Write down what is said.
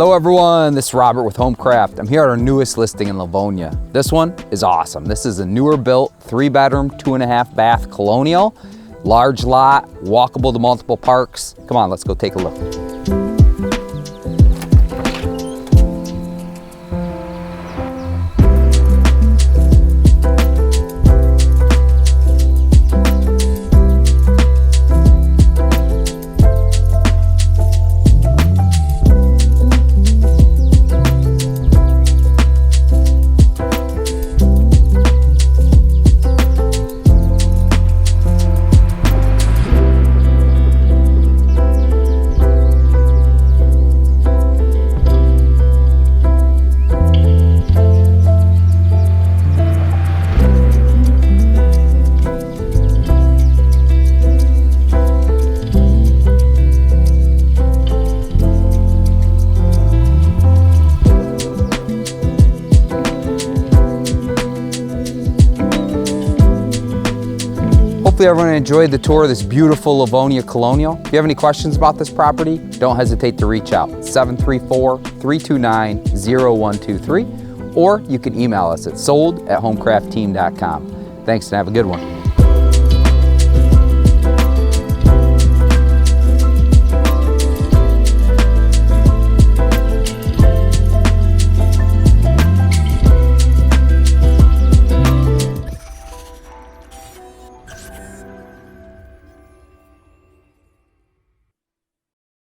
Hello everyone, this is Robert with HomeCraft. I'm here at our newest listing in Livonia. This one is awesome. This is a newer built 3-bedroom, 2.5 bath colonial, large lot, walkable to multiple parks. Come on, let's go take a look. Hopefully everyone enjoyed the tour of this beautiful Livonia colonial. If you have any questions about this property, don't hesitate to reach out, 734-329-0123, or you can email us at sold@homecraftteam.com. Thanks and have a good one.